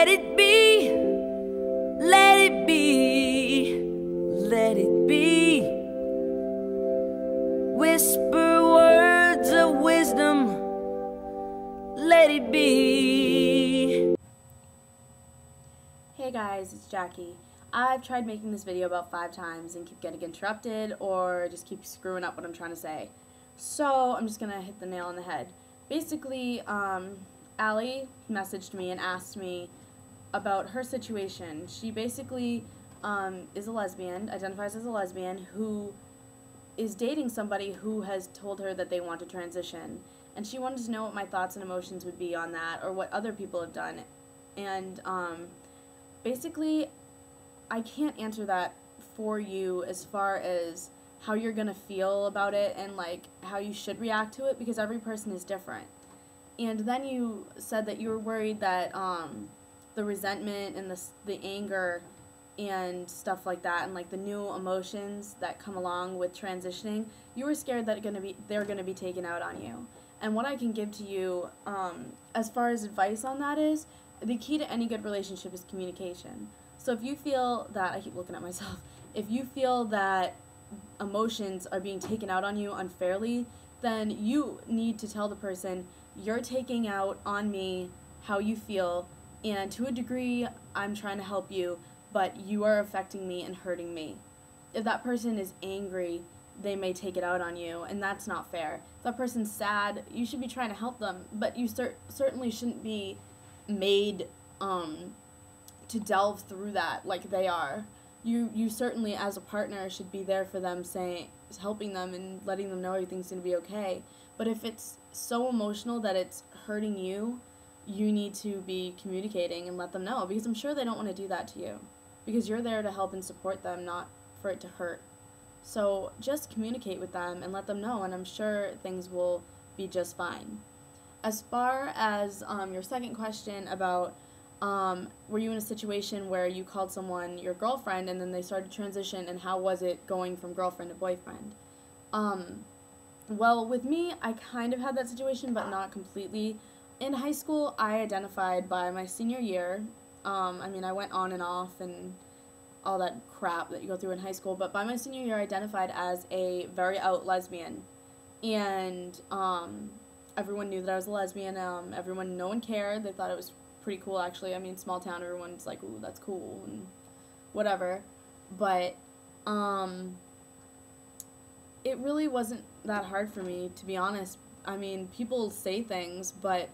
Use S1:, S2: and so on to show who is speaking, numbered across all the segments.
S1: Let it be, let it be, let it be. Whisper words of wisdom, let it be.
S2: Hey guys, it's Jackie. I've tried making this video about 5 times and keep getting interrupted or just keep screwing up what I'm trying to say. So I'm just gonna hit the nail on the head. Basically, Allie messaged me and asked me about her situation. She basically is a lesbian, identifies as a lesbian, who is dating somebody who has told her that they want to transition. And she wanted to know what my thoughts and emotions would be on that, or what other people have done. And basically, I can't answer that for you as far as how you're going to feel about it and like how you should react to it, because every person is different. And then you said that you were worried that the resentment and the anger and stuff like that, and like the new emotions that come along with transitioning, you were scared that they're gonna be taken out on you. And what I can give to you as far as advice on that is, the key to any good relationship is communication. So if you feel that, I keep looking at myself, if you feel that emotions are being taken out on you unfairly, then you need to tell the person, you're taking out on me how you feel, and to a degree I'm trying to help you, but you are affecting me and hurting me. If that person is angry, they may take it out on you, and that's not fair. If that person's sad, you should be trying to help them, but you certainly shouldn't be made to delve through that like they are. You certainly, as a partner, should be there for them, helping them and letting them know everything's going to be okay. But if it's so emotional that it's hurting you, you need to be communicating and let them know, because I'm sure they don't want to do that to you, because you're there to help and support them, not for it to hurt. So just communicate with them and let them know, and I'm sure things will be just fine. As far as your second question about were you in a situation where you called someone your girlfriend and then they started to transition, and how was it going from girlfriend to boyfriend? Well, with me, I kind of had that situation, but not completely. In high school, I identified by my senior year. I mean, I went on and off and all that crap that you go through in high school, but by my senior year, I identified as a very out lesbian. And everyone knew that I was a lesbian. No one cared. They thought it was pretty cool, actually. I mean, small town, everyone's like, ooh, that's cool, and whatever. But it really wasn't that hard for me, to be honest. I mean, people say things, but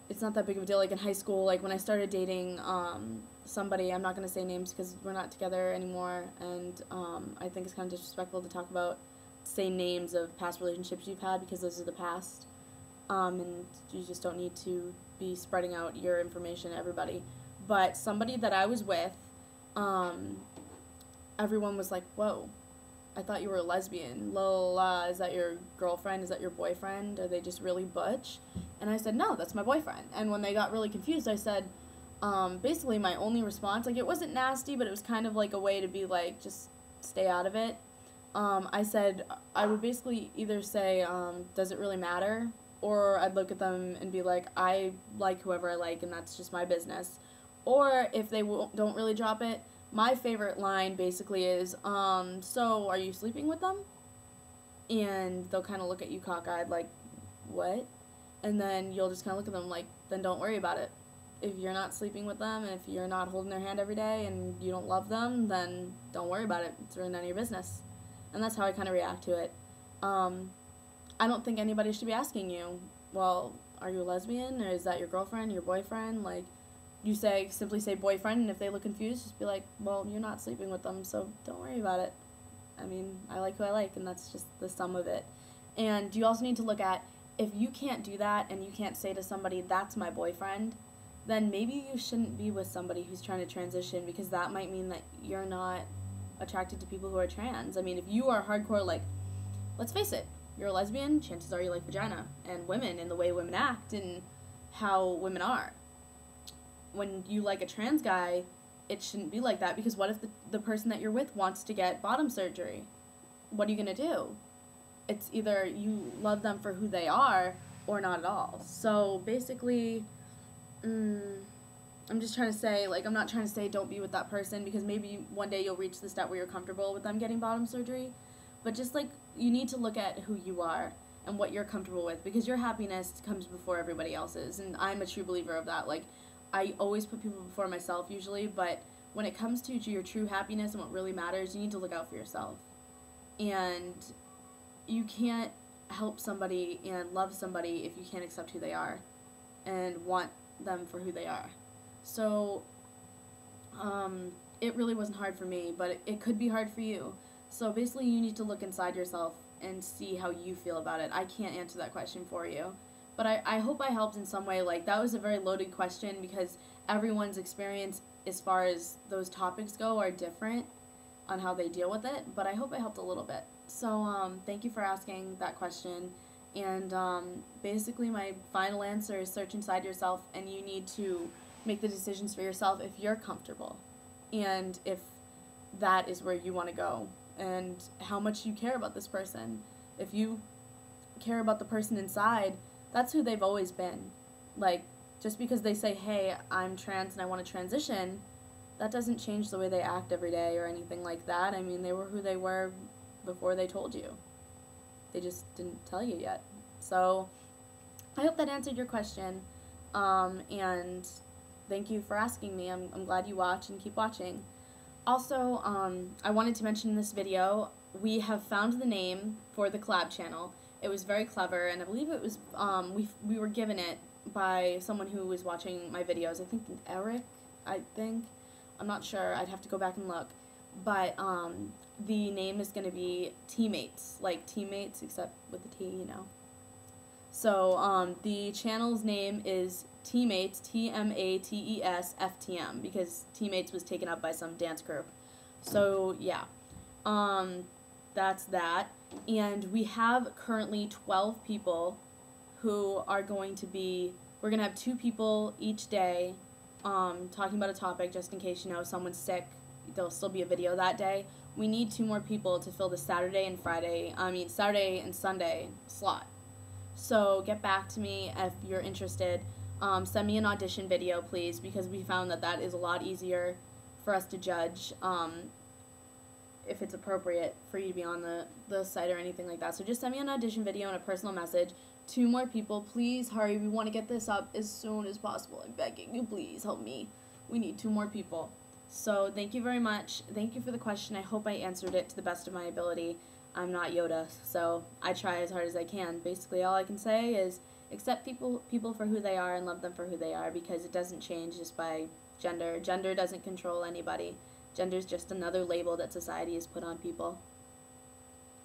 S2: it's not that big of a deal. Like in high school, like when I started dating somebody, I'm not going to say names because we're not together anymore, and I think it's kind of disrespectful to say names of past relationships you've had, because those are the past, and you just don't need to be spreading out your information to everybody. But somebody that I was with, everyone was like, whoa, I thought you were a lesbian. La la la, is that your girlfriend? Is that your boyfriend? Are they just really butch? And I said, no, that's my boyfriend. And when they got really confused, I said, basically my only response, like it wasn't nasty, but it was kind of like a way to be like, just stay out of it. I said, I would basically either say, does it really matter? Or I'd look at them and be like, I like whoever I like, and that's just my business. Or if they don't really drop it, my favorite line basically is, so are you sleeping with them? And they'll kind of look at you cockeyed like, what? And then you'll just kind of look at them like, then don't worry about it. If you're not sleeping with them, and if you're not holding their hand every day, and you don't love them, then don't worry about it. It's really none of your business. And that's how I kind of react to it. I don't think anybody should be asking you, well, are you a lesbian, or is that your girlfriend, your boyfriend? Like, you simply say boyfriend, and if they look confused, just be like, well, you're not sleeping with them, so don't worry about it. I mean, I like who I like, and that's just the sum of it. And you also need to look at, if you can't do that, and you can't say to somebody, that's my boyfriend, then maybe you shouldn't be with somebody who's trying to transition, because that might mean that you're not attracted to people who are trans. I mean, if you are hardcore, like, let's face it, you're a lesbian, chances are you like vagina, and women, and the way women act, and how women are. When you like a trans guy, it shouldn't be like that, because what if the person that you're with wants to get bottom surgery? What are you going to do? It's either you love them for who they are, or not at all. So basically, I'm just trying to say, like, I'm not trying to say don't be with that person, because maybe one day you'll reach the step where you're comfortable with them getting bottom surgery. But just, like, you need to look at who you are and what you're comfortable with, because your happiness comes before everybody else's, and I'm a true believer of that. Like, I always put people before myself usually, but when it comes to your true happiness and what really matters, you need to look out for yourself. And you can't help somebody and love somebody if you can't accept who they are and want them for who they are. So it really wasn't hard for me, but it could be hard for you. So basically you need to look inside yourself and see how you feel about it. I can't answer that question for you, but I hope I helped in some way. Like, that was a very loaded question because everyone's experience as far as those topics go are different on how they deal with it, but I hope I helped a little bit. So thank you for asking that question. And basically my final answer is search inside yourself, and you need to make the decisions for yourself if you're comfortable and if that is where you want to go and how much you care about this person. If you care about the person inside, that's who they've always been. Like, just because they say, hey, I'm trans and I want to transition, that doesn't change the way they act every day or anything like that. I mean, they were who they were before they told you. They just didn't tell you yet. So I hope that answered your question, and thank you for asking me. I'm glad you watch and keep watching. Also, I wanted to mention in this video, we have found the name for the collab channel. It was very clever, and I believe it was, we were given it by someone who was watching my videos. I think Eric, I'm not sure. I'd have to go back and look. But the name is going to be Teammates, like teammates except with the T, you know. So the channel's name is Teammates, T-M-A-T-E-S, F-T-M, because Teammates was taken up by some dance group. So yeah, that's that. And we have currently 12 people who are going to be, we're going to have 2 people each day talking about a topic, just in case, you know, someone's sick. There'll still be a video that day. We need 2 more people to fill the Saturday and Sunday slot. So get back to me if you're interested. Send me an audition video, please, because we found that that is a lot easier for us to judge if it's appropriate for you to be on the site or anything like that. So just send me an audition video and a personal message. 2 more people, please hurry. We want to get this up as soon as possible. I'm begging you, please help me. We need 2 more people. So thank you very much. Thank you for the question. I hope I answered it to the best of my ability. I'm not Yoda, so I try as hard as I can. Basically, all I can say is accept people for who they are and love them for who they are, because it doesn't change just by gender. Gender doesn't control anybody. Gender's just another label that society has put on people.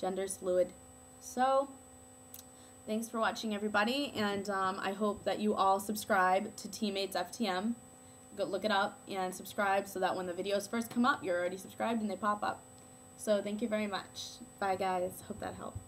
S2: Gender's fluid. So thanks for watching, everybody, and I hope that you all subscribe to Teammates FTM. Go look it up and subscribe so that when the videos first come up, you're already subscribed and they pop up. So thank you very much. Bye, guys. Hope that helped.